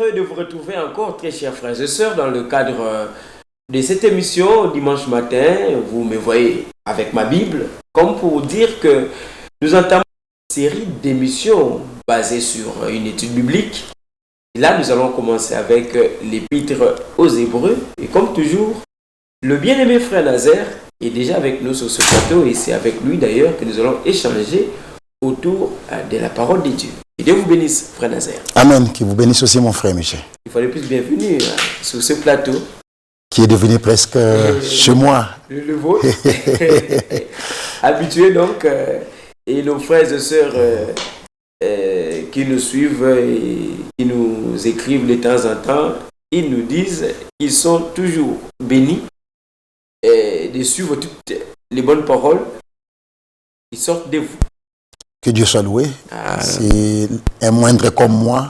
heureux de vous retrouver encore, très chers frères et sœurs, dans le cadre de cette émission dimanche matin. Vous me voyez avec ma Bible, comme pour dire que nous entamons une série d'émissions basées sur une étude biblique. Et là, nous allons commencer avec l'épître aux Hébreux. Et comme toujours, le bien-aimé frère Nazaire est déjà avec nous sur ce plateau et c'est avec lui d'ailleurs que nous allons échanger autour de la parole de Dieu. Et Dieu vous bénisse, frère Nazaire. Amen, qui vous bénisse aussi, mon frère Michel. Il fallait plus bienvenue sur ce plateau. Qui est devenu presque chez moi. Le vôtre. Habitué donc. Et nos frères et sœurs qui nous suivent et qui nous écrivent de temps en temps, ils nous disent qu'ils sont toujours bénis de suivre toutes les bonnes paroles qui sortent de vous. Que Dieu soit loué. C'est un moindre comme moi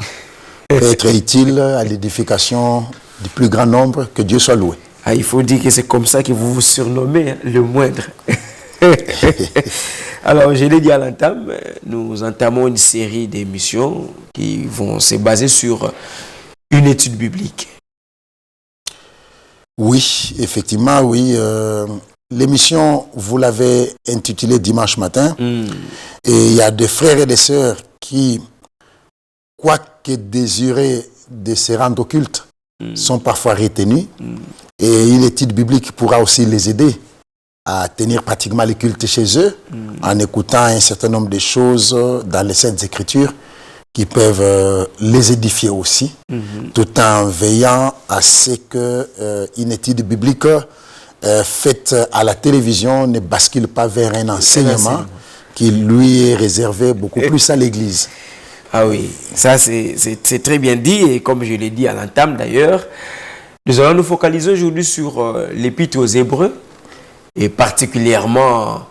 peut être utile à l'édification du plus grand nombre. Que Dieu soit loué. Il faut dire que c'est comme ça que vous vous surnommez, le moindre. Alors, je l'ai dit à l'entame, nous entamons une série d'émissions qui vont se baser sur une étude biblique. Oui, effectivement, oui. L'émission, vous l'avez intitulée dimanche matin. Et il y a des frères et des sœurs qui, quoique désirés de se rendre au culte, sont parfois retenus. Et une étude biblique pourra aussi les aider à tenir pratiquement les cultes chez eux, en écoutant un certain nombre de choses dans les Saintes Écritures qui peuvent les édifier aussi, tout en veillant à ce qu'une étude biblique faite à la télévision ne bascule pas vers un enseignement qui lui est réservé beaucoup plus à l'Église. Ah oui, ça c'est très bien dit, et comme je l'ai dit à l'entame d'ailleurs, nous allons nous focaliser aujourd'hui sur l'épître aux Hébreux, et particulièrement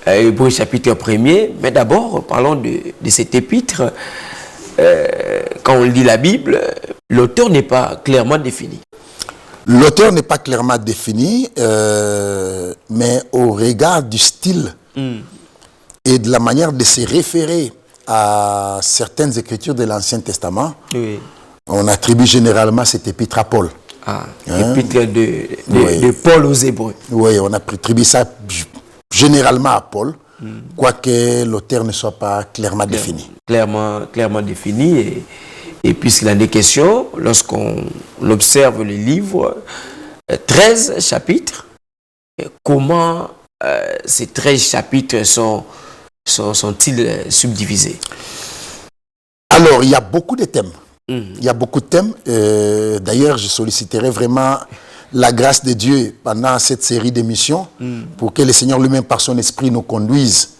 Hébreux chapitre 1er. Mais d'abord, parlons de cette épître. Quand on lit la Bible, l'auteur n'est pas clairement défini. L'auteur n'est pas clairement défini, mais au regard du style et de la manière de se référer à certaines écritures de l'Ancien Testament, on attribue généralement cette épître à Paul. L'épître de Paul aux Hébreux. Oui, on attribue ça généralement à Paul, quoique l'auteur ne soit pas clairement défini. Clairement défini. Et puisqu'il en est question, lorsqu'on observe le livre, 13 chapitres, comment ces 13 chapitres sont-ils subdivisés? Alors, il y a beaucoup de thèmes. Il y a beaucoup de thèmes. D'ailleurs, je solliciterai vraiment la grâce de Dieu pendant cette série d'émissions pour que le Seigneur lui-même, par son esprit, nous conduise,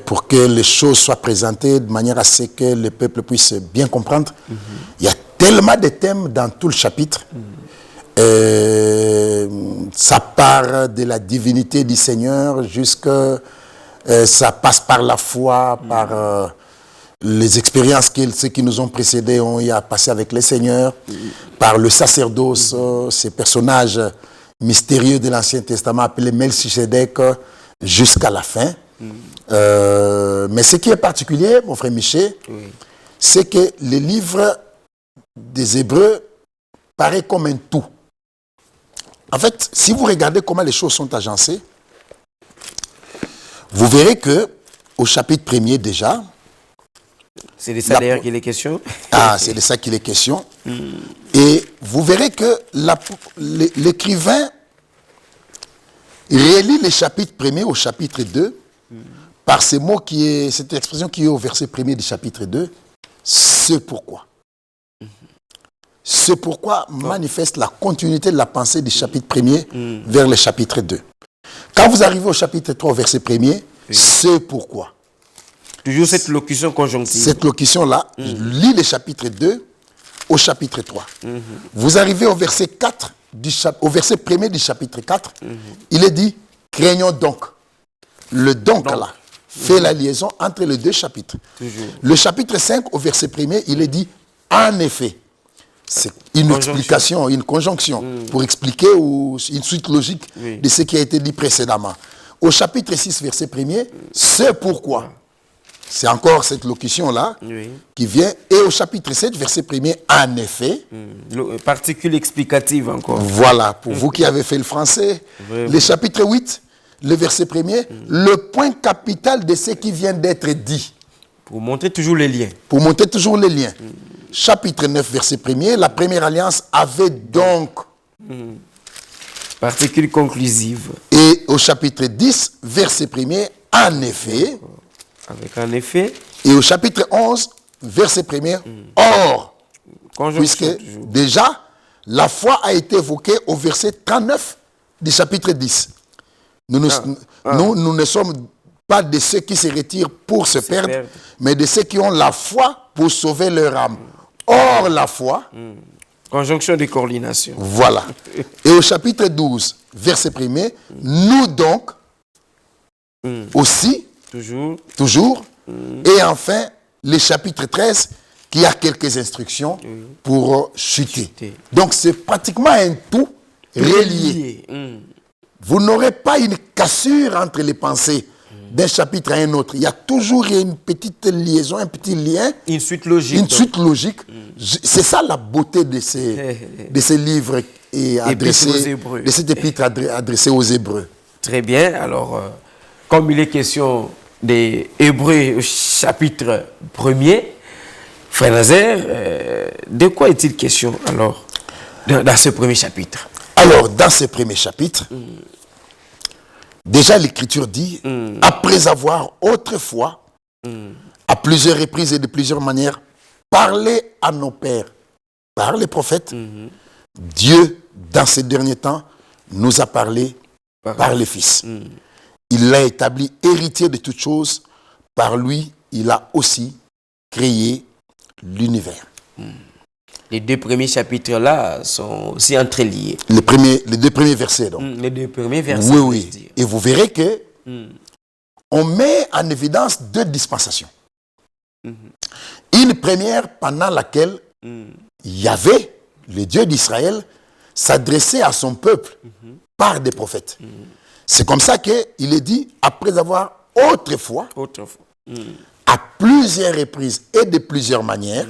pour que les choses soient présentées de manière à ce que le peuple puisse bien comprendre. Il y a tellement de thèmes dans tout le chapitre. Ça part de la divinité du Seigneur jusqu'à... ça passe par la foi, par... les expériences ceux qui nous ont précédés ont eu à passer avec le Seigneur, par le sacerdoce, ces personnages mystérieux de l'Ancien Testament appelés Melchisedec, jusqu'à la fin. Mais ce qui est particulier, mon frère Michel, c'est que le livre des Hébreux paraît comme un tout. En fait, si vous regardez comment les choses sont agencées, vous verrez que au chapitre 1er déjà, c'est de ça d'ailleurs qu'il est question. C'est de ça qu'il est question. Et vous verrez que l'écrivain relie les chapitres 1er au chapitre 2 par cette expression qui est au verset 1er du chapitre 2. Ce pourquoi. Ce pourquoi manifeste la continuité de la pensée du chapitre 1er vers le chapitre 2. Quand vous arrivez au chapitre 3, au verset 1er, ce pourquoi. Toujours cette locution conjonctive. Cette locution-là, lit le chapitre 2 au chapitre 3. Vous arrivez au verset 4, au verset 1er du chapitre 4, il est dit, craignons donc. Le donc là fait la liaison entre les deux chapitres. Le chapitre 5, au verset 1er, il est dit, en effet. C'est une explication, une conjonction pour expliquer une suite logique de ce qui a été dit précédemment. Au chapitre 6, verset 1er, c'est pourquoi. c'est encore cette locution-là qui vient. Et au chapitre 7, verset 1er, en effet. Particule explicative encore. Voilà, pour vous qui avez fait le français. Le chapitre 8, le verset 1er, le point capital de ce qui vient d'être dit. Pour montrer toujours les liens. Pour montrer toujours les liens. Chapitre 9, verset 1er, la première alliance avait donc... Particule conclusive. Et au chapitre 10, verset 1er, en effet... Avec un effet. Et au chapitre 11, verset 1er, or, puisque déjà, la foi a été évoquée au verset 39 du chapitre 10. Nous ne sommes pas de ceux qui se retirent pour se perdre, mais de ceux qui ont la foi pour sauver leur âme. Or, la foi... Conjonction de coordination. Voilà. Et au chapitre 12, verset 1er, nous donc, aussi... Toujours. Et enfin, le chapitre 13, qui a quelques instructions pour chuter. Donc, c'est pratiquement un tout relié. Vous n'aurez pas une cassure entre les pensées d'un chapitre à un autre. Il y a toujours une petite liaison, un petit lien. Une suite logique. Une suite logique. C'est ça la beauté de ces livres et adressés, de cette épître adressée aux Hébreux. Très bien. Alors, comme il est question des Hébreux chapitre 1er, Frère Nazaire, de quoi est-il question alors dans ce premier chapitre? Alors, dans ce premier chapitre, déjà l'Écriture dit, après avoir autrefois, à plusieurs reprises et de plusieurs manières, parlé à nos pères par les prophètes, Dieu, dans ces derniers temps, nous a parlé par les fils. Il l'a établi héritier de toutes choses. Par lui, il a aussi créé l'univers. Les deux premiers chapitres-là sont aussi entreliés. Les deux premiers versets, donc. Les deux premiers versets. Oui. Et vous verrez que on met en évidence deux dispensations. Une première pendant laquelle Yahvé, le Dieu d'Israël, s'adressait à son peuple par des prophètes. C'est comme ça qu'il est dit, après avoir autrefois, à plusieurs reprises et de plusieurs manières,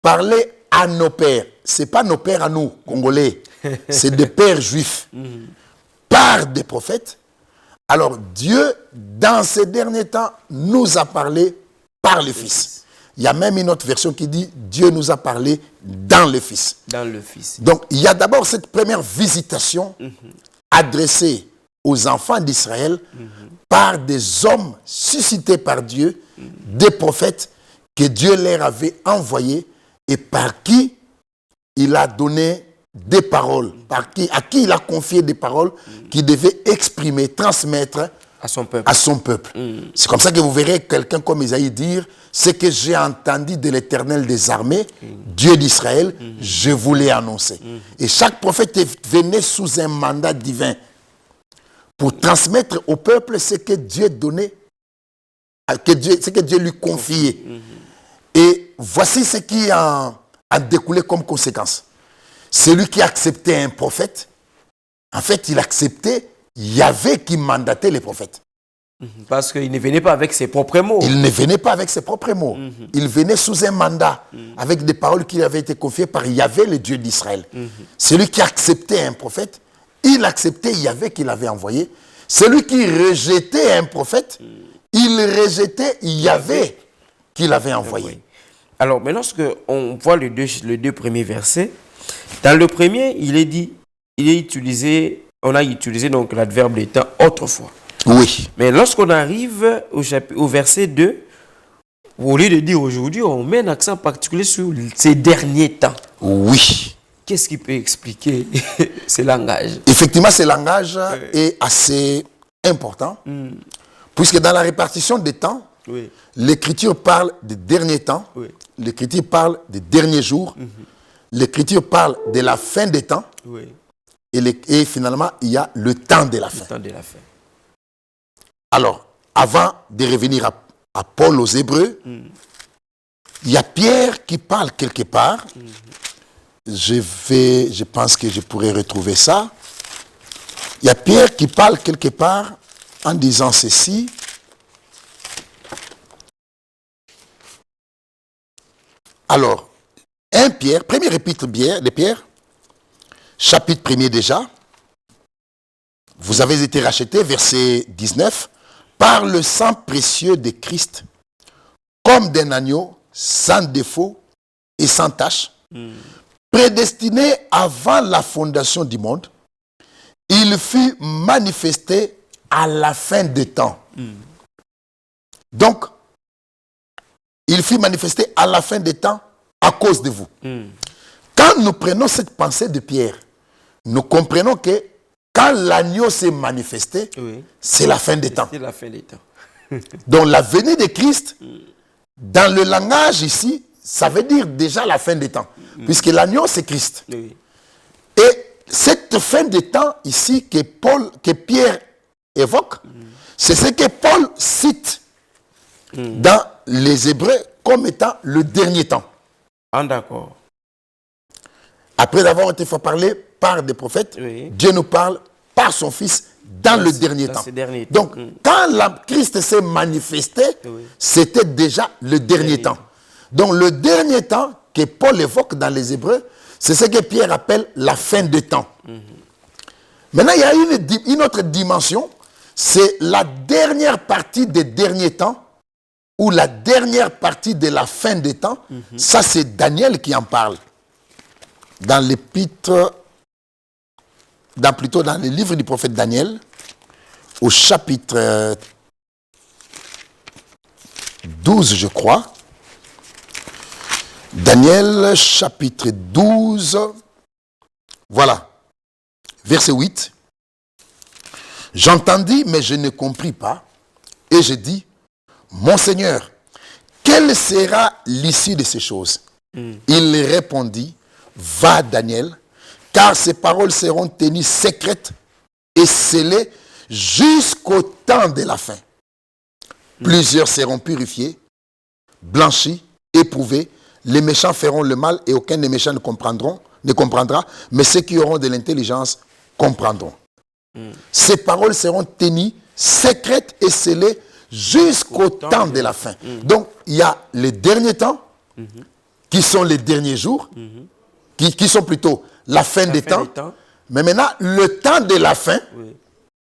parlé à nos pères. Ce n'est pas nos pères à nous, Congolais, c'est des pères juifs, par des prophètes. Alors Dieu, dans ces derniers temps, nous a parlé par le Fils. Il y a même une autre version qui dit, Dieu nous a parlé dans le Fils. Dans le Fils. Donc il y a d'abord cette première visitation adressée aux enfants d'Israël par des hommes suscités par Dieu, des prophètes que Dieu leur avait envoyés et par qui il a donné des paroles, à qui il a confié des paroles qui devaient exprimer, transmettre à son peuple. C'est comme ça que vous verrez quelqu'un comme Isaïe dire, ce que j'ai entendu de l'Éternel des armées, Dieu d'Israël, je vous l'ai annoncé. Et chaque prophète venait sous un mandat divin pour transmettre au peuple ce que Dieu donnait, ce que Dieu lui confiait. Et voici ce qui a découlé comme conséquence. Celui qui acceptait un prophète, en fait, il acceptait Yahvé qui mandatait les prophètes. Parce qu'il ne venait pas avec ses propres mots. Il ne venait pas avec ses propres mots. Il venait sous un mandat, avec des paroles qui avaient été confiées par Yahvé, le Dieu d'Israël. Celui qui acceptait un prophète, il acceptait Yahvé qu'il avait envoyé. Celui qui rejetait un prophète, il rejetait Yahvé qu'il avait envoyé. Alors, mais lorsque on voit les deux premiers versets, dans le premier, on a utilisé donc l'adverbe de temps autrefois. Oui. Mais lorsqu'on arrive au verset 2, au lieu de dire aujourd'hui, on met un accent particulier sur ces derniers temps. Oui. Qu'est-ce qui peut expliquer ce langage? Effectivement, ce langage est assez important, puisque dans la répartition des temps, l'Écriture parle des derniers temps, l'Écriture parle des derniers jours, l'Écriture parle de la fin des temps, et finalement, il y a le temps de la fin. Alors, avant de revenir à Paul aux Hébreux, il y a Pierre qui parle quelque part. Je pense que je pourrais retrouver ça. Il y a Pierre qui parle quelque part en disant ceci. Alors, 1 Pierre, premier épître de Pierre, chapitre 1er déjà. Vous avez été rachetés, verset 19, par le sang précieux de Christ, comme d'un agneau, sans défaut et sans tache, prédestiné avant la fondation du monde, il fut manifesté à la fin des temps. Donc, il fut manifesté à la fin des temps à cause de vous. Quand nous prenons cette pensée de Pierre, nous comprenons que quand l'agneau s'est manifesté, c'est la fin des temps. C'est la fin des temps. Donc la venue de Christ, dans le langage ici, ça veut dire déjà la fin des temps. Puisque l'agneau, c'est Christ. Et cette fin des temps ici que Pierre évoque, c'est ce que Paul cite dans les Hébreux comme étant le dernier temps. Ah, d'accord. Après avoir été fait parler par des prophètes, Dieu nous parle par son Fils dans le dernier temps. Donc, quand Christ s'est manifesté, c'était déjà le dernier temps. Donc, le dernier temps que Paul évoque dans les Hébreux, c'est ce que Pierre appelle la fin des temps. Maintenant, il y a une autre dimension, c'est la dernière partie des derniers temps, ou la dernière partie de la fin des temps. Ça, c'est Daniel qui en parle. Dans l'épître, plutôt dans le livre du prophète Daniel, au chapitre 12, je crois. Daniel, chapitre 12, voilà, verset 8. J'entendis, mais je ne compris pas, et je dis, mon Seigneur, quelle sera l'issue de ces choses? Il répondit, va Daniel, car ces paroles seront tenues secrètes et scellées jusqu'au temps de la fin. Plusieurs seront purifiés, blanchis, éprouvés. Les méchants feront le mal et aucun des méchants ne comprendra, mais ceux qui auront de l'intelligence comprendront. Ces paroles seront tenues secrètes et scellées jusqu'au temps de la fin. Donc, il y a les derniers temps, qui sont les derniers jours, qui sont plutôt la fin des temps. Mais maintenant, le temps de la fin,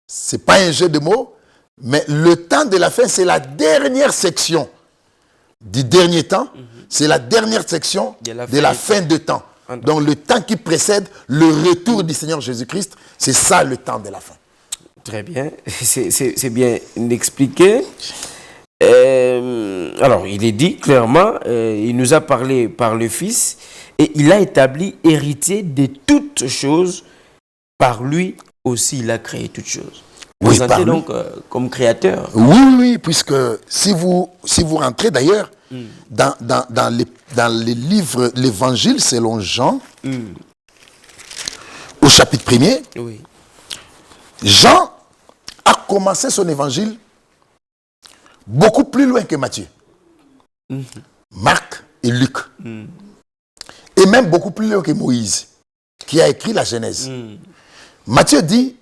ce n'est pas un jeu de mots, mais le temps de la fin, c'est la dernière section du dernier temps, c'est la dernière section de la fin de temps. Donc, le temps qui précède le retour du Seigneur Jésus-Christ, c'est ça le temps de la fin. Très bien, c'est bien expliqué. Alors, il est dit clairement, il nous a parlé par le Fils, et il a établi héritier de toutes choses. Par lui aussi, il a créé toutes choses. Vous sentez donc comme créateur. Oui, puisque si vous rentrez d'ailleurs dans les livres, l'évangile selon Jean, au chapitre 1er, Jean a commencé son évangile beaucoup plus loin que Matthieu, Marc et Luc. Et même beaucoup plus loin que Moïse, qui a écrit la Genèse. Matthieu dit,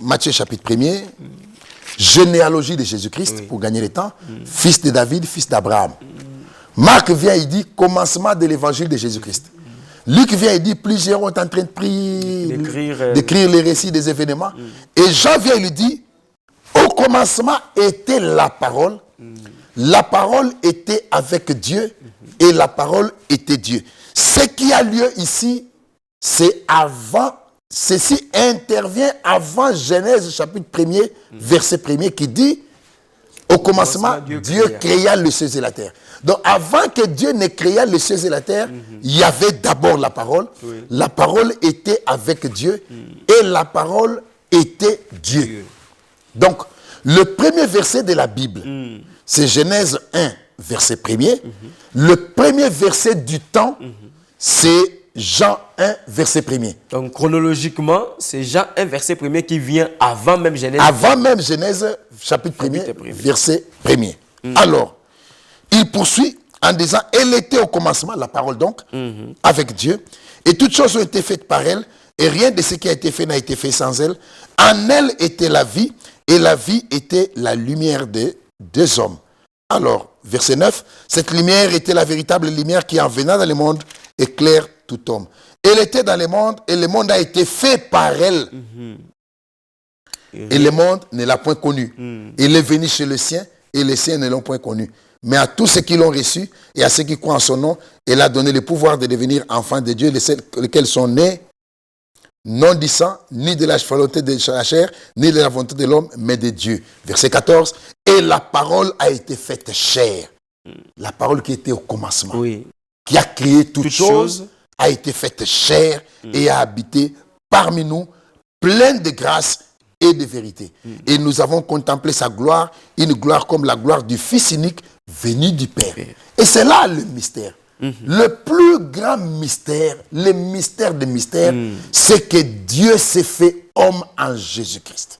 Matthieu chapitre 1er, généalogie de Jésus-Christ, pour gagner le temps, fils de David, fils d'Abraham. Marc vient, il dit, commencement de l'évangile de Jésus-Christ. Luc vient, il dit, plusieurs sont en train de d'écrire les récits des événements. Et Jean vient, il lui dit, au commencement était la parole était avec Dieu, et la parole était Dieu. Ce qui a lieu ici, c'est avant, ceci intervient avant Genèse chapitre 1er, verset 1er, qui dit, au commencement, Dieu créa le ciel et la terre. Donc, avant que Dieu ne créa le ciel et la terre, il y avait d'abord la parole. La parole était avec Dieu et la parole était Dieu. Donc, le premier verset de la Bible, c'est Genèse 1, verset 1er. Le premier verset du temps, c'est Jean 1, verset 1er. Donc, chronologiquement, c'est Jean 1, verset 1er qui vient avant même Genèse. Avant même Genèse, chapitre 1er, verset 1er. Alors, il poursuit en disant, elle était au commencement, la parole donc, avec Dieu, et toutes choses ont été faites par elle, et rien de ce qui a été fait n'a été fait sans elle. En elle était la vie, et la vie était la lumière des hommes. Alors, verset 9, cette lumière était la véritable lumière qui, en venant dans le monde, éclaire tout homme. Elle était dans le monde et le monde a été fait par elle. Et le monde ne l'a point connue. Il est venu chez le sien et les siens ne l'ont point connu. Mais à tous ceux qui l'ont reçu et à ceux qui croient en son nom, il a donné le pouvoir de devenir enfants de Dieu, lesquels sont nés, non du sang, ni de la volonté de la chair, ni de la volonté de l'homme, mais de Dieu. Verset 14. Et la parole a été faite chair. La parole qui était au commencement, qui a créé toutes choses, a été faite chair et a habité parmi nous, pleine de grâce et de vérité. Et nous avons contemplé sa gloire, une gloire comme la gloire du Fils unique venu du Père. Et c'est là le mystère. Le plus grand mystère, le mystère des mystères, c'est que Dieu s'est fait homme en Jésus-Christ.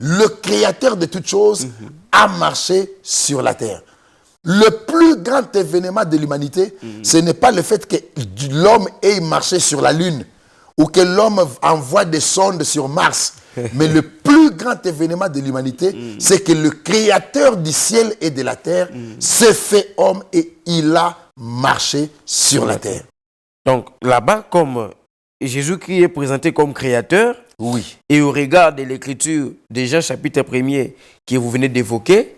Le créateur de toutes choses a marché sur la terre. Le plus grand événement de l'humanité, ce n'est pas le fait que l'homme ait marché sur la Lune ou que l'homme envoie des sondes sur Mars. Mais le plus grand événement de l'humanité, c'est que le créateur du ciel et de la terre s'est fait homme et il a marché sur la terre. Donc là-bas, comme Jésus-Christ est présenté comme créateur, et au regard de l'écriture, déjà chapitre 1er, que vous venez d'évoquer,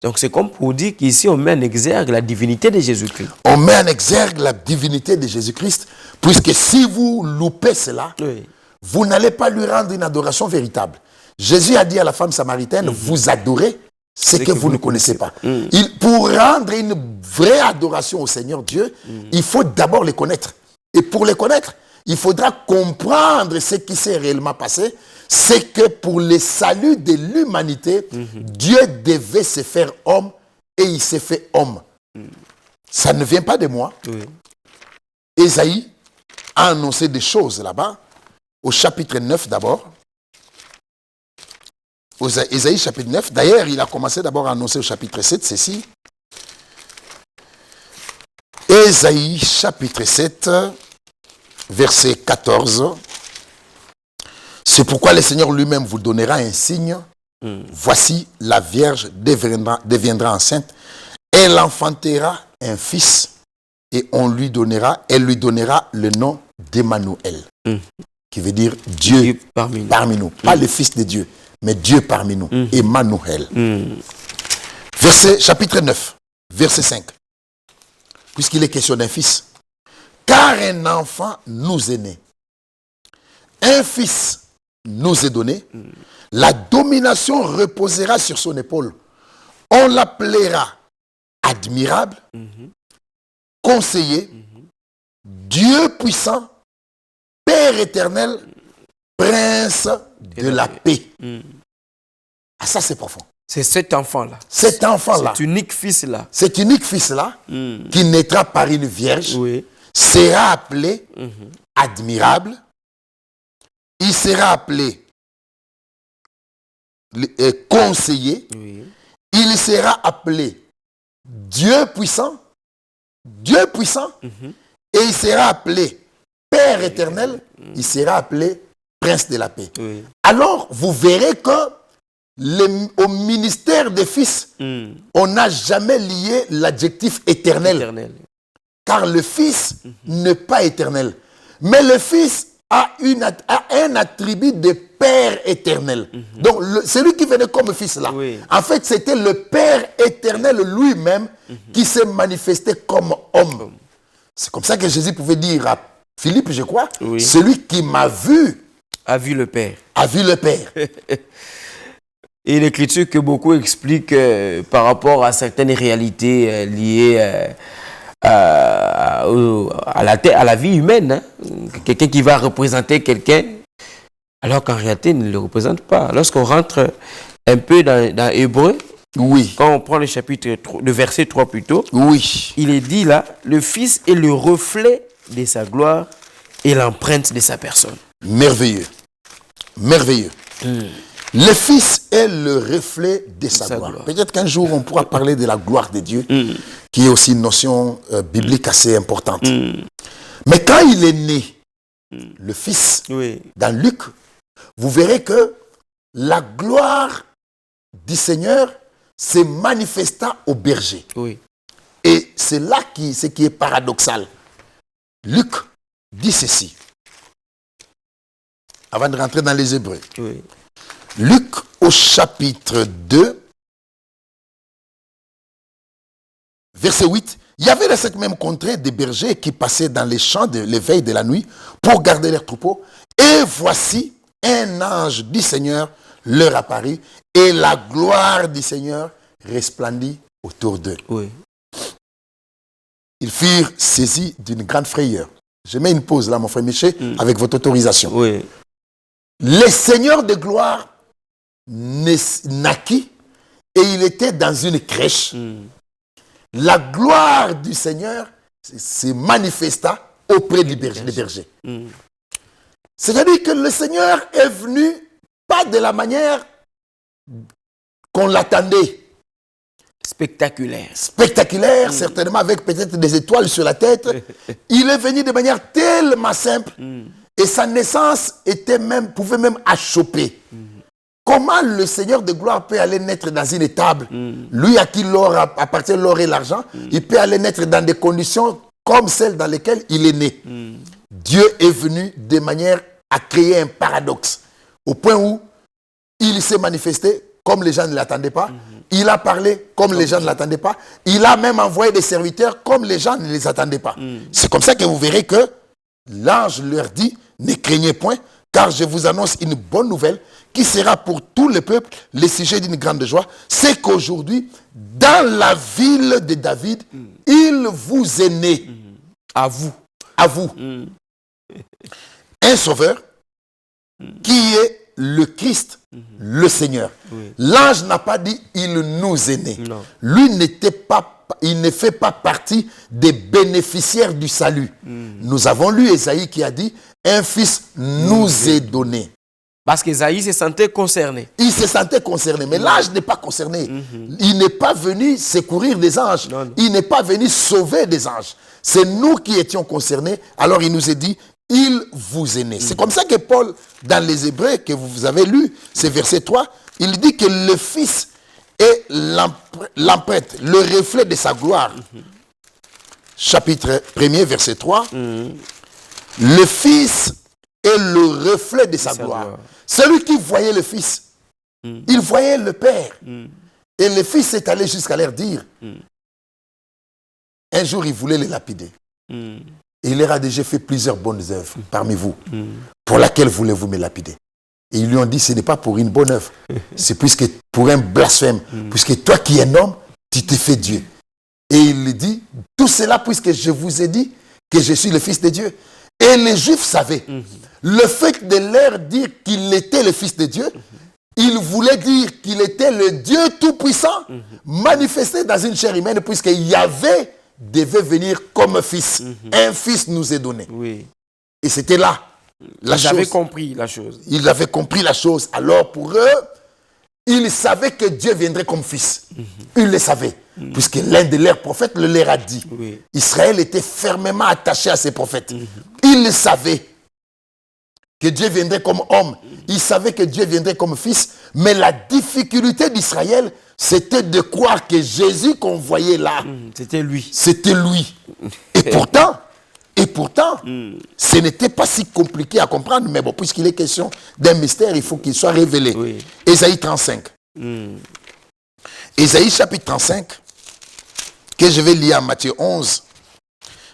donc c'est comme pour dire qu'ici on met en exergue la divinité de Jésus-Christ. On met en exergue la divinité de Jésus-Christ, puisque si vous loupez cela, vous n'allez pas lui rendre une adoration véritable. Jésus a dit à la femme samaritaine, vous adorez ce que vous ne connaissez pas. Pour rendre une vraie adoration au Seigneur Dieu, il faut d'abord les connaître. Et pour les connaître, il faudra comprendre ce qui s'est réellement passé. C'est que pour le salut de l'humanité, Dieu devait se faire homme et il s'est fait homme. Ça ne vient pas de moi. Ésaïe a annoncé des choses là-bas. Au chapitre 9 d'abord. Ésaïe chapitre 9. D'ailleurs, il a commencé d'abord à annoncer au chapitre 7 ceci. Ésaïe chapitre 7, verset 14. C'est pourquoi le Seigneur lui-même vous donnera un signe. Voici, la Vierge deviendra enceinte. Elle enfantera un fils et elle lui donnera le nom d'Emmanuel. Qui veut dire Dieu parmi nous. Pas le Fils de Dieu, mais Dieu parmi nous. Emmanuel. Chapitre 9, verset 5. Puisqu'il est question d'un fils. Car un enfant nous est né. Un fils nous est donné. La domination reposera sur son épaule. On l'appellera admirable, conseiller, Dieu puissant, Père éternel, prince de la paix. Ah, ça c'est profond. C'est cet enfant-là. Cet enfant-là. Cet unique fils-là. Cet unique fils-là, qui naîtra par une vierge, sera appelé admirable. Il sera appelé conseiller. Il sera appelé Dieu puissant. Dieu puissant. Et il sera appelé Père éternel, il sera appelé Prince de la paix. Alors, vous verrez que au ministère des fils, on n'a jamais lié l'adjectif éternel. Car le Fils n'est pas éternel. Mais le Fils a un attribut de Père éternel. Donc, celui qui venait comme Fils là, en fait, c'était le Père éternel lui-même qui s'est manifesté comme homme. C'est comme ça que Jésus pouvait dire à Philippe, je crois, celui qui m'a vu a vu le Père. A vu le Père. Et l'écriture que beaucoup expliquent par rapport à certaines réalités liées à la vie humaine. Hein? Quelqu'un qui va représenter quelqu'un, alors qu'en réalité, il ne le représente pas. Lorsqu'on rentre un peu dans Hébreu, quand on prend le chapitre 3, le verset 3 plutôt, il est dit là, le Fils est le reflet de sa gloire et l'empreinte de sa personne. Merveilleux. Merveilleux. Le Fils est le reflet de sa gloire. Peut-être qu'un jour, on pourra parler de la gloire de Dieu, qui est aussi une notion biblique assez importante. Mais quand il est né, le Fils, dans Luc, vous verrez que la gloire du Seigneur se manifesta au berger. Oui. Et c'est là ce qui est paradoxal. Luc dit ceci, avant de rentrer dans les Hébreux. Oui. Luc au chapitre 2, verset 8. Il y avait dans cette même contrée des bergers qui passaient dans les champs de l'éveil de la nuit pour garder leurs troupeaux. Et voici, un ange du Seigneur leur apparut et la gloire du Seigneur resplendit autour d'eux. Oui. Ils furent saisis d'une grande frayeur. Je mets une pause là, mon frère Miché, avec votre autorisation. Oui. Le Seigneur de gloire naquit et il était dans une crèche. La gloire du Seigneur se manifesta auprès des bergers. C'est-à-dire que le Seigneur est venu pas de la manière qu'on l'attendait. Spectaculaire, certainement avec peut-être des étoiles sur la tête. Il est venu de manière tellement simple et sa naissance pouvait même achoper. Comment le Seigneur de gloire peut aller naître dans une étable? Lui à qui l'or appartient, l'or et l'argent, il peut aller naître dans des conditions comme celles dans lesquelles il est né. Dieu est venu de manière à créer un paradoxe, au point où il s'est manifesté comme les gens ne l'attendaient pas. Il a parlé comme les gens ne l'attendaient pas. Il a même envoyé des serviteurs comme les gens ne les attendaient pas. C'est comme ça que vous verrez que l'ange leur dit, ne craignez point, car je vous annonce une bonne nouvelle qui sera pour tout le peuple le sujet d'une grande joie. C'est qu'aujourd'hui, dans la ville de David, il vous est né. À vous. Un sauveur qui est le Christ, le Seigneur. Oui. L'ange n'a pas dit il nous est né. Non. Lui il ne fait pas partie des bénéficiaires du salut. Nous avons lu Ésaïe qui a dit un fils nous est donné. Parce qu'Ésaïe se sentait concerné. Il se sentait concerné, mais l'ange n'est pas concerné. Il n'est pas venu secourir des anges. Non. Il n'est pas venu sauver des anges. C'est nous qui étions concernés. Alors il nous est dit, il vous est né. C'est comme ça que Paul, dans les Hébreux, que vous avez lu, c'est verset 3, il dit que le Fils est l'empreinte, le reflet de sa gloire. Chapitre 1er, verset 3. Le Fils est le reflet de sa gloire. Celui qui voyait le Fils, il voyait le Père. Et le Fils est allé jusqu'à leur dire, un jour il voulait les lapider. Et il leur a dit, j'ai fait plusieurs bonnes œuvres parmi vous. Pour laquelle voulez-vous me lapider? Et ils lui ont dit, ce n'est pas pour une bonne œuvre. C'est pour un blasphème. Puisque toi qui es un homme, tu t'es fait Dieu. Et il lui dit, tout cela puisque je vous ai dit que je suis le Fils de Dieu. Et les Juifs savaient. Le fait de leur dire qu'il était le Fils de Dieu, il voulait dire qu'il était le Dieu Tout-Puissant, manifesté dans une chair humaine, puisqu'il y avait devait venir comme fils. Un fils nous est donné. Oui. Et c'était là. Ils avaient compris la chose. Ils avaient compris la chose. Alors pour eux, ils savaient que Dieu viendrait comme fils. Ils le savaient. Puisque l'un de leurs prophètes le leur a dit. Oui. Israël était fermement attaché à ses prophètes. Ils le savaient que Dieu viendrait comme homme. Ils savaient que Dieu viendrait comme fils. Mais la difficulté d'Israël, c'était de croire que Jésus qu'on voyait là, c'était lui. C'était lui. Et pourtant, ce n'était pas si compliqué à comprendre. Mais bon, puisqu'il est question d'un mystère, il faut qu'il soit révélé. Oui. Ésaïe 35. Ésaïe chapitre 35, que je vais lire à Matthieu 11,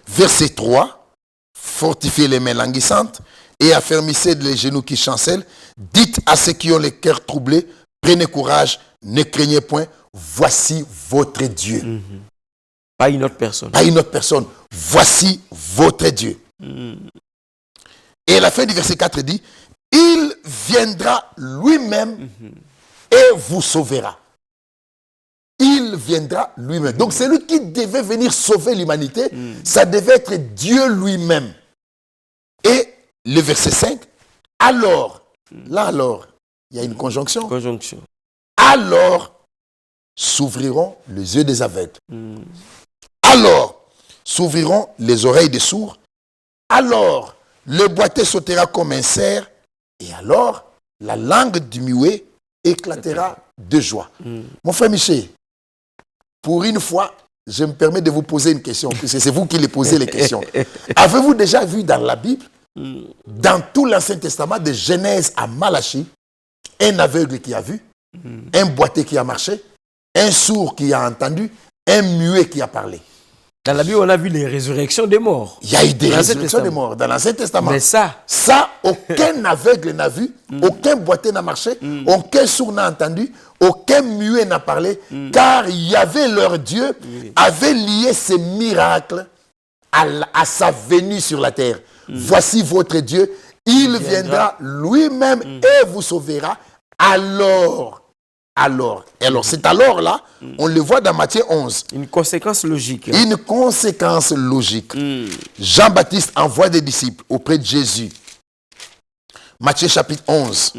verset 3. Fortifiez les mains languissantes et affermissez les genoux qui chancellent. Dites à ceux qui ont les cœurs troublés, prenez courage, ne craignez point, voici votre Dieu. Pas une autre personne. Pas une autre personne. Voici votre Dieu. Et la fin du verset 4 dit, il viendra lui-même et vous sauvera. Il viendra lui-même. Donc celui qui devait venir sauver l'humanité, ça devait être Dieu lui-même. Et le verset 5, alors, là alors, il y a une conjonction. Alors s'ouvriront les yeux des aveugles. Alors s'ouvriront les oreilles des sourds. Alors le boiteux sautera comme un cerf. Et alors la langue du muet éclatera de joie. Mon frère Michel, pour une fois, je me permets de vous poser une question, puisque c'est vous qui les posez les questions. Avez-vous déjà vu dans la Bible, dans tout l'Ancien Testament, de Genèse à Malachie, un aveugle qui a vu, un boiteux qui a marché, un sourd qui a entendu, un muet qui a parlé? Dans la Bible, on a vu les résurrections des morts. Il y a eu des résurrections des morts dans l'Ancien Testament. Mais ça, aucun aveugle n'a vu, aucun boiteux n'a marché, aucun sourd n'a entendu, aucun muet n'a parlé, car Yahvé, leur Dieu, avait lié ces miracles à sa venue sur la terre. Voici votre Dieu, il viendra lui-même et vous sauvera. Alors, c'est alors là, on le voit dans Matthieu 11. une conséquence logique. Une conséquence logique. Jean-Baptiste envoie des disciples auprès de Jésus. Matthieu chapitre 11,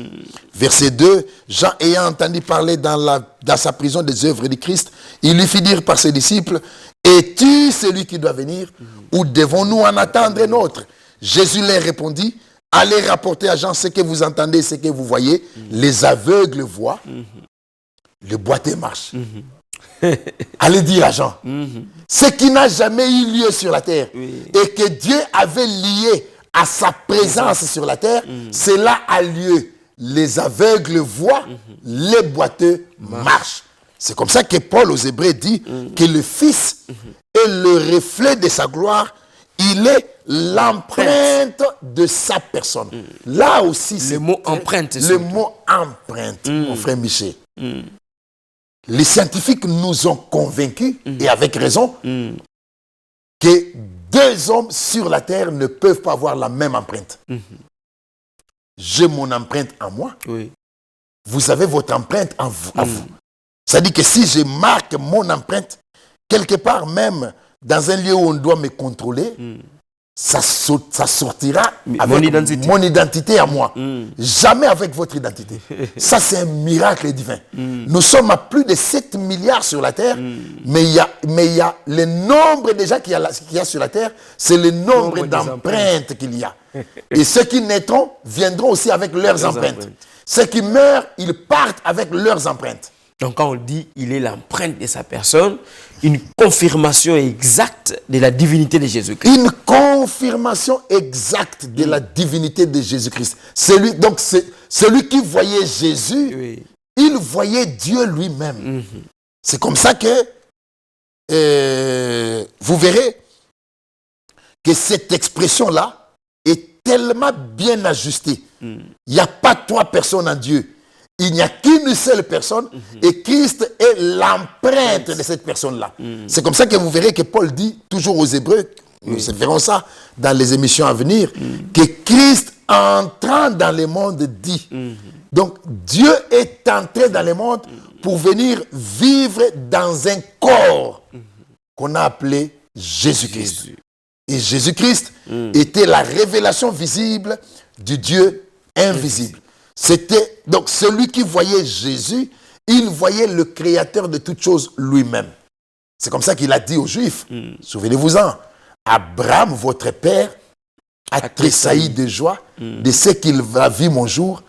verset 2. Jean ayant entendu parler dans sa prison des œuvres du Christ, il lui fit dire par ses disciples, es-tu celui qui doit venir ou devons-nous en attendre un autre? Jésus leur répondit, allez rapporter à Jean ce que vous entendez, ce que vous voyez. Les aveugles voient. Le boiteux marche. Allez dire à Jean, ce qui n'a jamais eu lieu sur la terre et que Dieu avait lié à sa présence sur la terre, cela a lieu. Les aveugles voient, les boiteux marchent. C'est comme ça que Paul aux Hébreux dit que le Fils est le reflet de sa gloire, il est l'empreinte de sa personne. Là aussi, c'est le mot empreinte. Le mot empreinte, mon frère Michel. Les scientifiques nous ont convaincus, et avec raison, que deux hommes sur la terre ne peuvent pas avoir la même empreinte. J'ai mon empreinte en moi. Vous avez votre empreinte en vous. C'est-à-dire que si je marque mon empreinte, quelque part même, dans un lieu où on doit me contrôler, ça sortira avec mon identité à moi. Jamais avec votre identité. Ça, c'est un miracle divin. Nous sommes à plus de 7 milliards sur la terre, mais il y a le nombre déjà qu'il y a sur la terre, c'est le nombre d'empreintes qu'il y a. Et ceux qui naîtront viendront aussi avec leurs empreintes. Ceux qui meurent, ils partent avec leurs empreintes. Donc quand on dit il est l'empreinte de sa personne, une confirmation exacte de la divinité de Jésus-Christ. Une confirmation exacte de la divinité de Jésus-Christ. Celui qui voyait Jésus, il voyait Dieu lui-même. C'est comme ça que vous verrez que cette expression-là est tellement bien ajustée. Il n'y a pas trois personnes en Dieu. Il n'y a qu'une seule personne et Christ est l'empreinte de cette personne-là. C'est comme ça que vous verrez que Paul dit, toujours aux Hébreux, nous verrons ça dans les émissions à venir, que Christ entrant dans le monde dit. Donc Dieu est entré dans le monde pour venir vivre dans un corps qu'on a appelé Jésus-Christ. Et Jésus-Christ était la révélation visible du Dieu invisible. C'était donc celui qui voyait Jésus, il voyait le créateur de toutes choses lui-même. C'est comme ça qu'il a dit aux Juifs, souvenez-vous-en, Abraham, votre père, a tressailli de joie de ce qu'il a vu mon jour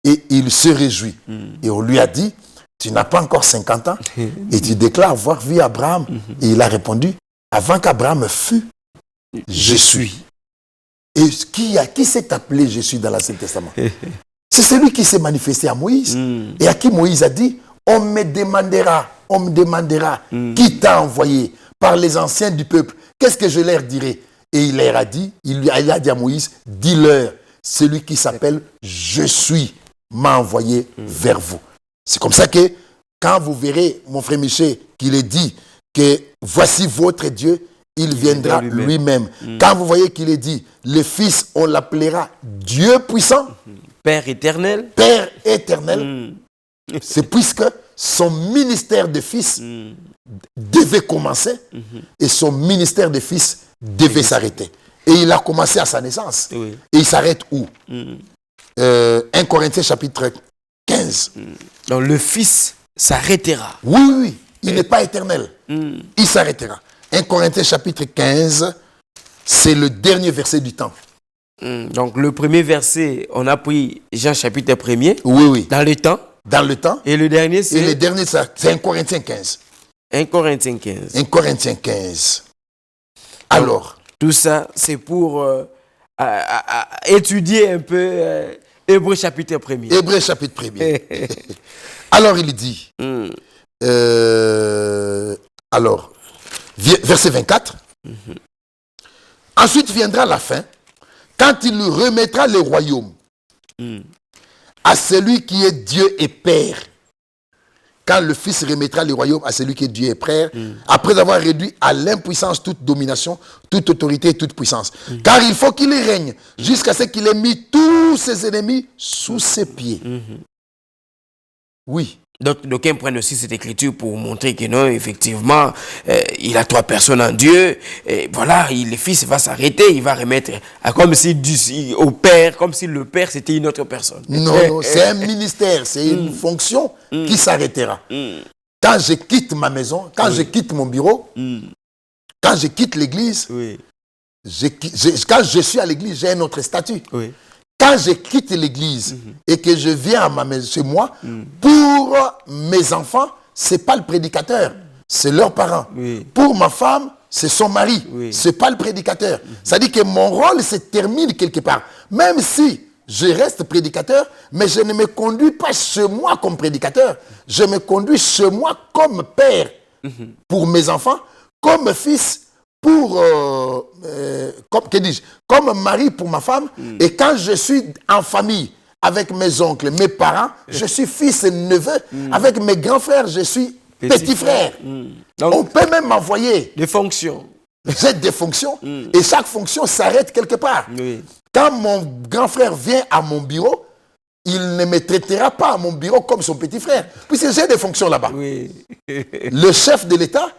et il se réjouit. Et on lui a dit, tu n'as pas encore 50 ans et tu déclares avoir vu Abraham. Et il a répondu, avant qu'Abraham fût, je suis. Et qui s'est appelé je suis dans l'Ancien Testament? C'est celui qui s'est manifesté à Moïse et à qui Moïse a dit, on me demandera qui t'a envoyé par les anciens du peuple. Qu'est-ce que je leur dirai? Et il leur a dit, il a dit à Moïse, dis-leur, celui qui s'appelle je suis m'a envoyé vers vous. C'est comme ça que quand vous verrez, mon frère Michel, qu'il est dit que voici votre Dieu, il viendra lui-même. Quand vous voyez qu'il est dit, le Fils, on l'appellera Dieu puissant, Père éternel. Père éternel. C'est puisque son ministère de fils devait commencer et son ministère de fils devait s'arrêter. Et il a commencé à sa naissance. Et il s'arrête où 1 Corinthiens chapitre 15. Donc le Fils s'arrêtera. Oui. Il n'est pas éternel. Il s'arrêtera. 1 Corinthiens chapitre 15, c'est le dernier verset du temps. Donc le premier verset, on a pris Jean chapitre 1er. Oui. Dans le temps. dans le temps. Et le dernier, Et le dernier, c'est 1 Corinthiens 15. 1 Corinthiens 15. 1 Corinthiens 15. Alors. Tout ça, c'est pour étudier un peu Hébreux chapitre 1er. Hébreux chapitre 1er. Alors, il dit. Alors, verset 24. Ensuite viendra la fin, quand il remettra le royaume à celui qui est Dieu et Père. Quand le Fils remettra le royaume à celui qui est Dieu et Père, après avoir réduit à l'impuissance toute domination, toute autorité et toute puissance. Car il faut qu'il règne jusqu'à ce qu'il ait mis tous ses ennemis sous ses pieds. Oui. Donc, d'aucuns prennent aussi cette écriture pour montrer que non, effectivement, il a 3 personnes en Dieu. Et voilà, le Fils va s'arrêter, il va remettre comme si au Père, comme si le Père c'était une autre personne. Non, c'est un ministère, c'est une fonction qui s'arrêtera. Quand je quitte ma maison, quand je quitte mon bureau, quand je quitte l'église, quand je suis à l'église, j'ai un autre statut. Oui. Quand je quitte l'église et que je viens à ma maison, chez moi, pour mes enfants, ce n'est pas le prédicateur, c'est leurs parents. Oui. Pour ma femme, c'est son mari, ce n'est pas le prédicateur. Ça dit que mon rôle se termine quelque part. Même si je reste prédicateur, mais je ne me conduis pas chez moi comme prédicateur. Je me conduis chez moi comme père pour mes enfants, comme fils pour, comme mari pour ma femme. Et quand je suis en famille avec mes oncles, mes parents, je suis fils et neveu. Avec mes grands frères, je suis petit frère. Donc, on peut même m'envoyer des fonctions. J'ai des fonctions et chaque fonction s'arrête quelque part. Oui. Quand mon grand frère vient à mon bureau, il ne me traitera pas à mon bureau comme son petit frère, puisque j'ai des fonctions là-bas. Oui. Le chef de l'État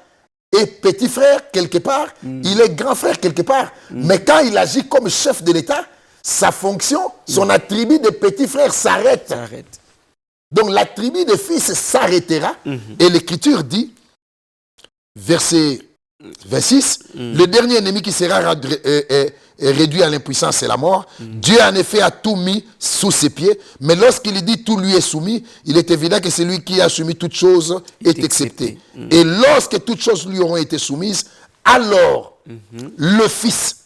est petit frère quelque part, il est grand frère quelque part. Mais quand il agit comme chef de l'État, sa fonction, son attribut de petit frère s'arrête. Donc l'attribut de fils s'arrêtera. Et l'Écriture dit, verset 26, le dernier ennemi qui sera réduit à l'impuissance, c'est la mort. Dieu en effet a tout mis sous ses pieds, mais lorsqu'il dit tout lui est soumis, il est évident que celui qui a soumis toutes choses est excepté. Et lorsque toutes choses lui auront été soumises, alors le Fils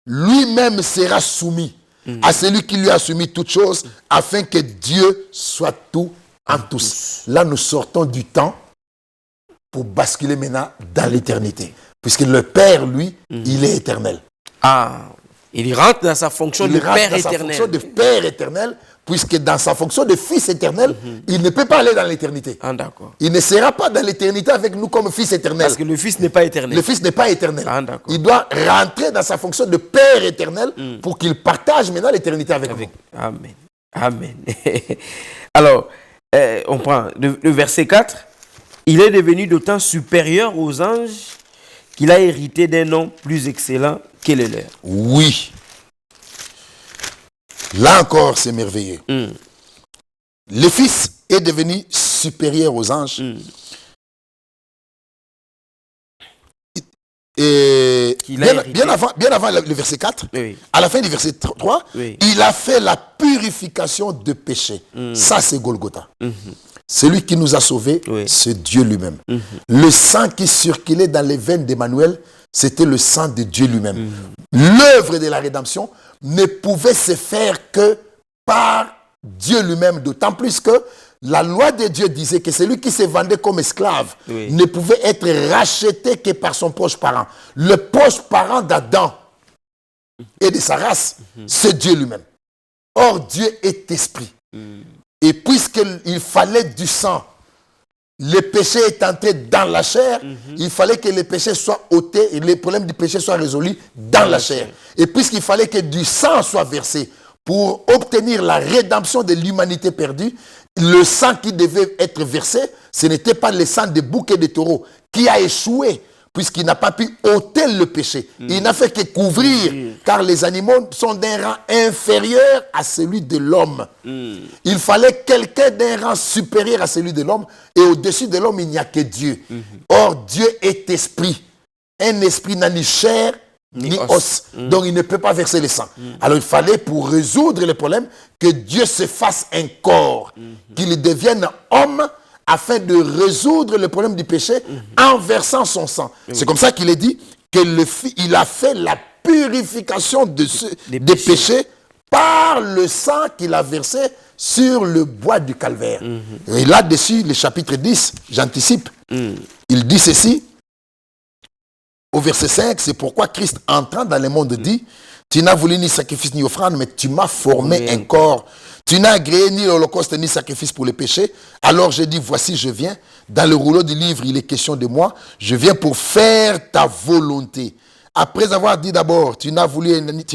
lui-même sera soumis à celui qui lui a soumis toutes choses, afin que Dieu soit tout en tous. Là, nous sortons du temps pour basculer maintenant dans l'éternité. Puisque le Père, lui, il est éternel. Ah, il rentre dans sa fonction de Père éternel. Sa fonction de Père éternel, puisque dans sa fonction de Fils éternel, il ne peut pas aller dans l'éternité. Ah, d'accord. Il ne sera pas dans l'éternité avec nous comme Fils éternel. Parce que le Fils n'est pas éternel. Le Fils n'est pas éternel. Ah, d'accord. Il doit rentrer dans sa fonction de Père éternel pour qu'il partage maintenant l'éternité avec nous. Amen. Amen. Alors, on prend le verset 4. Il est devenu d'autant supérieur aux anges qu'il a hérité d'un nom plus excellent que le leur. Oui. Là encore, c'est merveilleux. Le Fils est devenu supérieur aux anges. Et bien avant le verset 4, à la fin du verset 3, il a fait la purification de péché. Ça, c'est Golgotha. Celui qui nous a sauvés, c'est Dieu lui-même. Le sang qui circulait dans les veines d'Emmanuel, c'était le sang de Dieu lui-même. L'œuvre de la rédemption ne pouvait se faire que par Dieu lui-même, d'autant plus que la loi de Dieu disait que celui qui se vendait comme esclave ne pouvait être racheté que par son proche parent. Le proche parent d'Adam et de sa race, c'est Dieu lui-même. Or, Dieu est esprit. Et puisqu'il fallait du sang, le péché est entré dans la chair, il fallait que le péché soit ôté et les problèmes du péché soient résolus dans la chair. Et puisqu'il fallait que du sang soit versé pour obtenir la rédemption de l'humanité perdue, le sang qui devait être versé, ce n'était pas le sang de bouc et de taureau qui a échoué, puisqu'il n'a pas pu ôter le péché. Il n'a fait que couvrir, car les animaux sont d'un rang inférieur à celui de l'homme. Il fallait quelqu'un d'un rang supérieur à celui de l'homme, et au-dessus de l'homme, il n'y a que Dieu. Or, Dieu est esprit. Un esprit n'a ni chair, ni os. Donc il ne peut pas verser le sang. Alors il fallait, pour résoudre le problème, que Dieu se fasse un corps, qu'il devienne homme, afin de résoudre le problème du péché en versant son sang. C'est comme ça qu'il est dit qu'il a fait la purification des péchés par le sang qu'il a versé sur le bois du calvaire. Et là-dessus, le chapitre 10, j'anticipe, il dit ceci, au verset 5, c'est pourquoi Christ entrant dans le monde dit, tu n'as voulu ni sacrifice ni offrande, mais tu m'as formé un corps. Tu n'as agréé ni l'holocauste ni sacrifice pour les péchés. Alors j'ai dit, voici, je viens. Dans le rouleau du livre, il est question de moi. Je viens pour faire ta volonté. Après avoir dit d'abord, tu n'as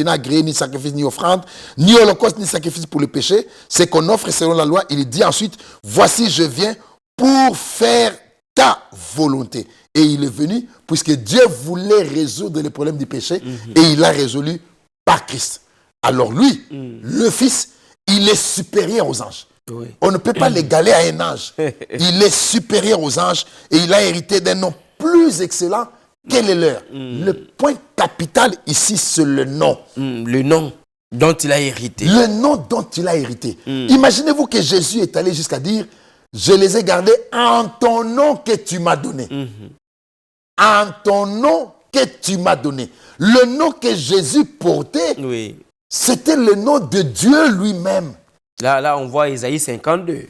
agréé ni sacrifice ni offrande, ni holocauste ni sacrifice pour les péchés, c'est qu'on offre selon la loi. Il dit ensuite, voici, je viens pour faire ta volonté. Et il est venu, puisque Dieu voulait résoudre les problèmes du péché, et il l'a résolu par Christ. Alors lui, le Fils, il est supérieur aux anges. Oui. On ne peut pas l'égaler à un ange. Il est supérieur aux anges et il a hérité d'un nom plus excellent. Quel est leur? Le point capital ici, c'est le nom. Le nom dont il a hérité. Le nom dont il a hérité. Imaginez-vous que Jésus est allé jusqu'à dire, je les ai gardés en ton nom que tu m'as donné. En ton nom que tu m'as donné. Le nom que Jésus portait, c'était le nom de Dieu lui-même. Là, on voit Ésaïe 52.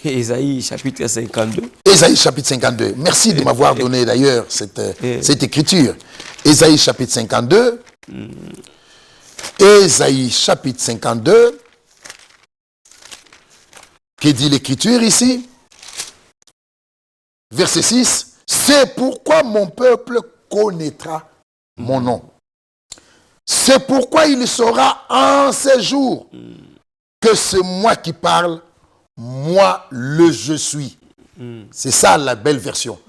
Ésaïe chapitre 52. Ésaïe chapitre 52. Merci de m'avoir donné d'ailleurs cette écriture. Ésaïe chapitre 52. Ésaïe chapitre 52. Que dit l'écriture ici? Verset 6. C'est pourquoi mon peuple connaîtra mon nom. C'est pourquoi il saura en ces jours que c'est moi qui parle, moi le je suis. C'est ça la belle version.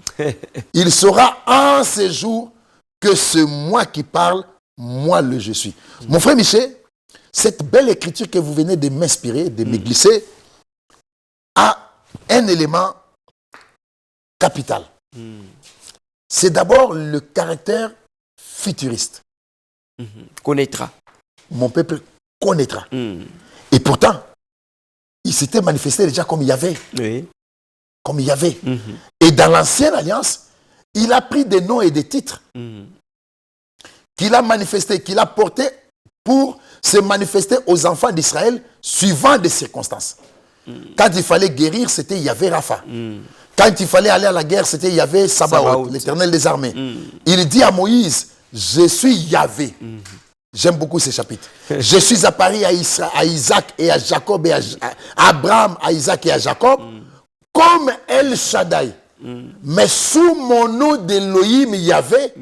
Il saura en ces jours que c'est moi qui parle, moi le je suis. Mon frère Michel, cette belle écriture que vous venez de m'inspirer, de me glisser, a un élément capital. C'est d'abord le caractère futuriste. Connaîtra. Mon peuple connaîtra. Et pourtant, il s'était manifesté déjà comme il y avait. Comme il y avait. Et dans l'ancienne alliance, il a pris des noms et des titres qu'il a manifestés, qu'il a portés pour se manifester aux enfants d'Israël suivant des circonstances. Quand il fallait guérir, c'était Yahvé Rapha. Quand il fallait aller à la guerre, c'était Yahvé Sabaoth, l'Éternel des armées. Il dit à Moïse, je suis Yahvé. J'aime beaucoup ces chapitres. Je suis apparu à Isaac et à Jacob et à Abraham, à Isaac et à Jacob, comme El Shaddai. Mais sous mon nom d'Elohim Yahvé,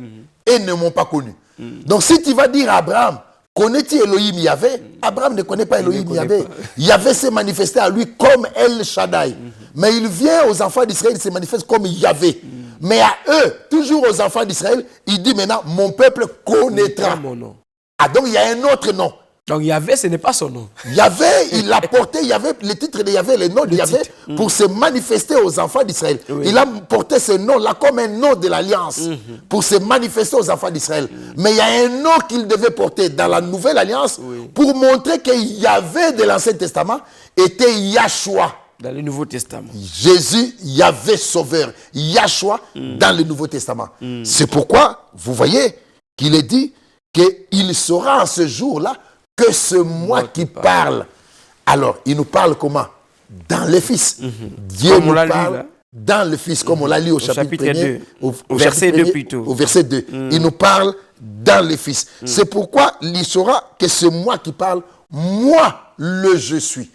et ne m'ont pas connu. Donc si tu vas dire à Abraham, connais-tu Elohim Yahvé? Abraham ne connaît pas Elohim Yahvé. Yahvé s'est manifesté à lui comme El Shaddai. Mais il vient aux enfants d'Israël, il se manifeste comme Yahvé. Mais à eux, toujours aux enfants d'Israël, il dit maintenant, mon peuple connaîtra mon nom. Ah, donc il y a un autre nom. Donc Yahvé, ce n'est pas son nom. Yahvé, il a porté le titre de Yahvé, le nom de Yahvé, pour se manifester aux enfants d'Israël. Il a porté ce nom-là comme un nom de l'Alliance, pour se manifester aux enfants d'Israël. Mais il y a un nom qu'il devait porter dans la Nouvelle Alliance, pour montrer que Yahvé de l'Ancien Testament était Yahshua. Dans le Nouveau Testament. Jésus, Yahvé Sauveur, Yahshua, dans le Nouveau Testament. C'est pourquoi, vous voyez, qu'il est dit qu'il sera en ce jour-là que c'est moi qui parle. Alors, il nous parle comment? Dans le Fils. Dieu nous parle dans le Fils, comme on l'a lu au chapitre 1er, au verset 2 plutôt. Au verset 2. Il nous parle dans le Fils. C'est pourquoi il saura que c'est moi qui parle, moi le je suis.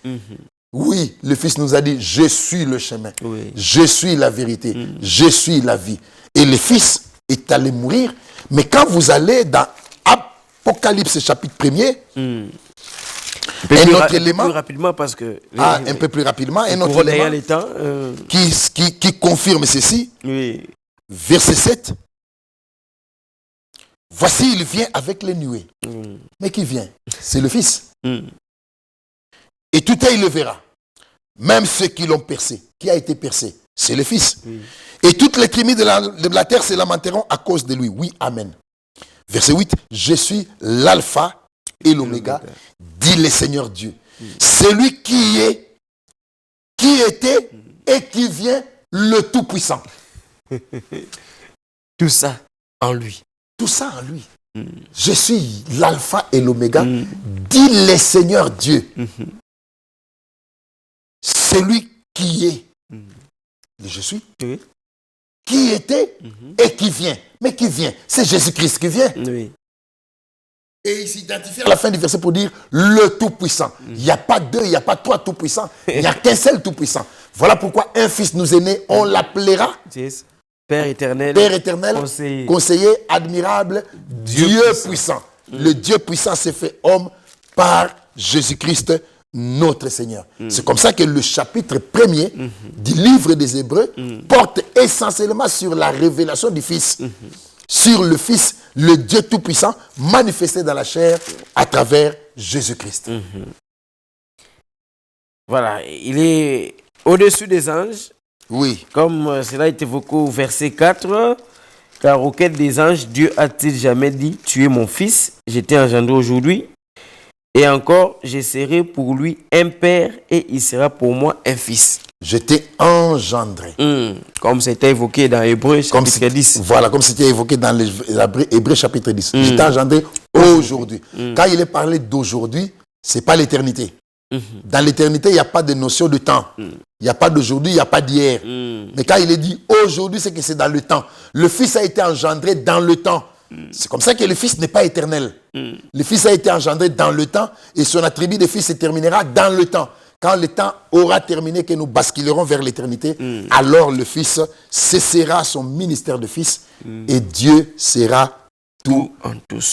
Oui, le Fils nous a dit, je suis le chemin, je suis la vérité, je suis la vie. Et le Fils est allé mourir. Mais quand vous allez dans Apocalypse chapitre 1er, un autre élément, plus rapidement parce que un peu plus rapidement, un autre élément qui confirme ceci, verset 7, voici il vient avec les nuées. Mais qui vient? C'est le Fils. Et tout œil le verra, même ceux qui l'ont percé. Qui a été percé? C'est le Fils. Et toutes les tribus de la terre se lamenteront à cause de lui. Oui, amen. Verset 8, je suis l'alpha et l'oméga, dit le Seigneur Dieu. Celui qui est, qui était et qui vient, le Tout-Puissant. Tout ça en lui. Tout ça en lui. Je suis l'alpha et l'oméga, dit le Seigneur Dieu. Celui qui est, je suis, Oui. qui était et qui vient. Mais qui vient? C'est Jésus-Christ qui vient. Oui. Et il s'identifie à la fin du verset pour dire le Tout-Puissant. Il n'y a pas deux, il n'y a pas trois Tout-Puissants. Il n'y a qu'un seul Tout-Puissant. Voilà pourquoi un fils nous est né, on l'appellera Père éternel, Père éternel, conseiller admirable, Dieu puissant. Le Dieu puissant s'est fait homme par Jésus-Christ, notre Seigneur. C'est comme ça que le chapitre 1er du livre des Hébreux porte essentiellement sur la révélation du Fils. Sur le Fils, le Dieu Tout-Puissant, manifesté dans la chair à travers Jésus-Christ. Voilà, il est au-dessus des anges. Oui. Comme cela est évoqué au verset 4. Car auquel des anges Dieu a-t-il jamais dit, tu es mon fils, je t'ai engendré aujourd'hui. Et encore, je serai pour lui un père et il sera pour moi un fils. Je t'ai engendré. Comme c'était évoqué dans Hébreux chapitre 10. Voilà, comme c'était évoqué dans Hébreux chapitre 10. Je t'ai engendré aujourd'hui. Quand il est parlé d'aujourd'hui, ce n'est pas l'éternité. Dans l'éternité, il n'y a pas de notion de temps. Il n'y a pas d'aujourd'hui, il n'y a pas d'hier. Mais quand il est dit aujourd'hui, c'est que c'est dans le temps. Le Fils a été engendré dans le temps. C'est comme ça que le Fils n'est pas éternel. Le Fils a été engendré dans le temps et son attribut de Fils se terminera dans le temps. Quand le temps aura terminé, que nous basculerons vers l'éternité, alors le Fils cessera son ministère de Fils et Dieu sera tout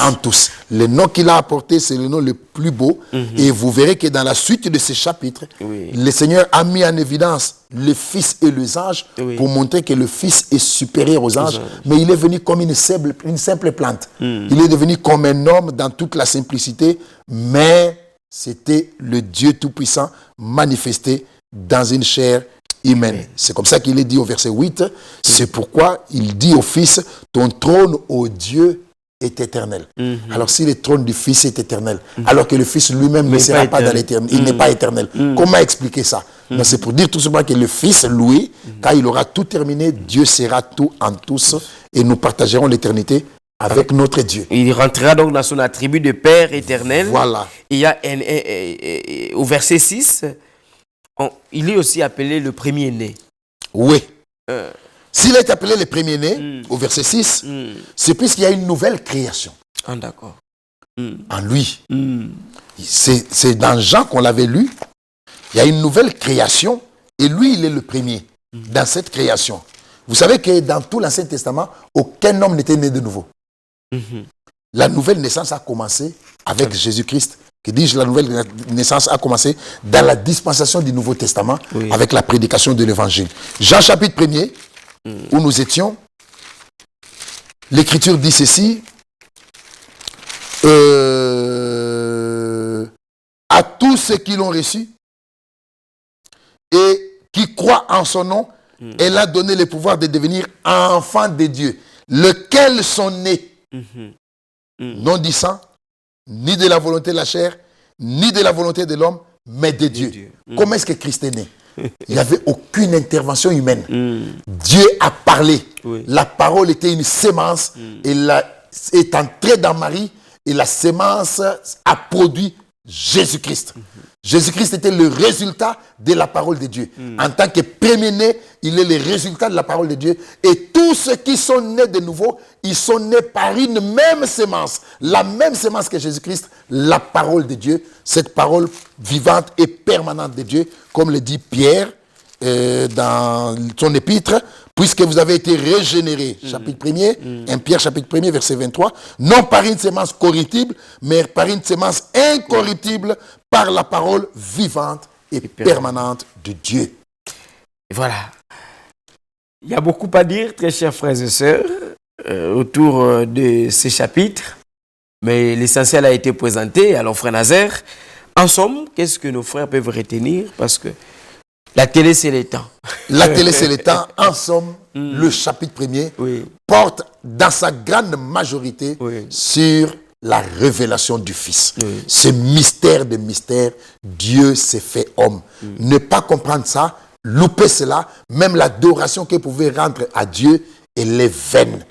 en tous. Le nom qu'il a apporté, c'est le nom le plus beau. Et vous verrez que dans la suite de ce chapitre, le Seigneur a mis en évidence le Fils et les anges pour montrer que le Fils est supérieur aux anges. Mais il est venu comme une simple plante. Il est devenu comme un homme dans toute la simplicité. Mais c'était le Dieu Tout-Puissant manifesté dans une chair humaine. C'est comme ça qu'il est dit au verset 8. C'est pourquoi il dit au Fils, ton trône, ô Dieu, est éternel. Alors si le trône du Fils est éternel, alors que le Fils lui-même ne sera pas dans l'éternel, il n'est pas éternel. Comment expliquer ça? C'est pour dire tout simplement que le Fils, lui, quand il aura tout terminé, Dieu sera tout en tous et nous partagerons l'éternité avec notre Dieu. Il rentrera donc dans son attribut de Père éternel. Voilà. Il y a au verset 6, il est aussi appelé le premier-né. Oui. S'il est appelé le premier-né, au verset 6, c'est puisqu'il y a une nouvelle création. Ah, d'accord. En lui. C'est dans Jean qu'on l'avait lu. Il y a une nouvelle création et lui, il est le premier dans cette création. Vous savez que dans tout l'Ancien Testament, aucun homme n'était né de nouveau. La nouvelle naissance a commencé avec Jésus-Christ. Que dis-je, la nouvelle naissance a commencé dans la dispensation du Nouveau Testament avec la prédication de l'Évangile. Jean chapitre 1er, où nous étions, l'Écriture dit ceci, à tous ceux qui l'ont reçu et qui croient en son nom, elle a donné le pouvoir de devenir enfants de Dieu, lesquels sont nés, non du sang, ni de la volonté de la chair, ni de la volonté de l'homme, mais de Dieu. Comment est-ce que Christ est né? Il n'y avait aucune intervention humaine. Dieu a parlé. La parole était une sémence. Elle est entrée dans Marie et la sémence a produit Jésus-Christ. Jésus-Christ était le résultat de la parole de Dieu. En tant que premier-né, il est le résultat de la parole de Dieu. Et tous ceux qui sont nés de nouveau, ils sont nés par une même sémence. La même sémence que Jésus-Christ, la parole de Dieu. Cette parole vivante et permanente de Dieu, comme le dit Pierre dans son épître, puisque vous avez été régénérés, chapitre 1er, 1 Pierre chapitre 1er, verset 23, non par une sémence corruptible, mais par une sémence incorruptible, par la parole vivante et permanente de Dieu. Et voilà. Il y a beaucoup à dire, très chers frères et sœurs, autour de ces chapitres, mais l'essentiel a été présenté. Alors, frère Nazaire, en somme, qu'est-ce que nos frères peuvent retenir? Parce que La télé, c'est les temps. La télé, c'est les temps. En somme, le chapitre 1er porte dans sa grande majorité sur la révélation du Fils. Ce mystère de mystères, Dieu s'est fait homme. Ne pas comprendre ça, louper cela, même l'adoration qu'il pouvait rendre à Dieu, elle est vaine.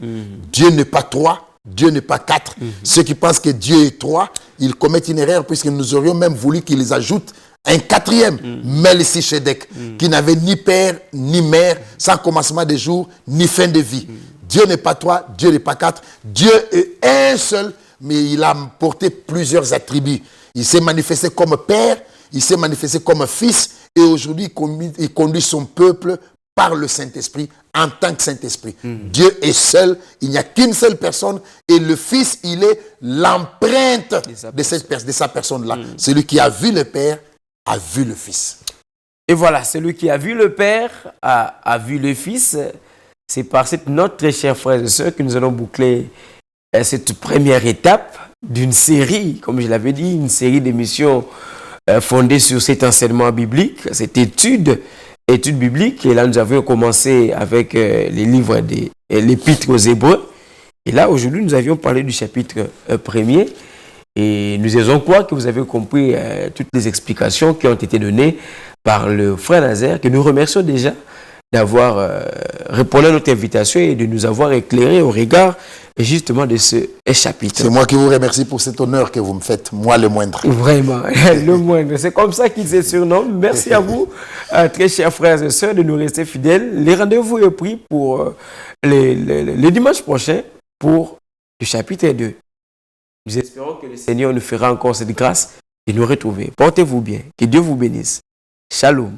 Dieu n'est pas 3, Dieu n'est pas 4. Ceux qui pensent que Dieu est 3, ils commettent une erreur puisque nous aurions même voulu qu'ils ajoutent un 4e, Melchisédek, qui n'avait ni père ni mère, sans commencement des jours, ni fin de vie. Dieu n'est pas 3, Dieu n'est pas 4. Dieu est un seul, mais il a porté plusieurs attributs. Il s'est manifesté comme père, il s'est manifesté comme fils, et aujourd'hui il conduit son peuple par le Saint-Esprit, en tant que Saint-Esprit. Dieu est seul, il n'y a qu'une seule personne, et le Fils, il est l'empreinte de sa personne-là. Celui qui a vu le Père a vu le Fils. Et voilà, celui qui a vu le Père a vu le Fils. C'est par cette note, très chers frères et sœurs, que nous allons boucler cette première étape d'une série, comme je l'avais dit, une série d'émissions fondée sur cet enseignement biblique, cette étude biblique. Et là, nous avions commencé avec les livres de l'Épître aux Hébreux. Et là, aujourd'hui, nous avions parlé du chapitre 1er. Et nous aimons croire que vous avez compris toutes les explications qui ont été données par le frère Nazaire, que nous remercions déjà d'avoir répondu à notre invitation et de nous avoir éclairé au regard justement de ce chapitre. C'est moi qui vous remercie pour cet honneur que vous me faites, moi le moindre. Vraiment, le moindre. C'est comme ça qu'il se surnomme. Merci à vous, très chers frères et sœurs, de nous rester fidèles. Les rendez-vous est pris pour les dimanches prochains pour le chapitre 2. Nous espérons que le Seigneur nous fera encore cette grâce de nous retrouver. Portez-vous bien. Que Dieu vous bénisse. Shalom.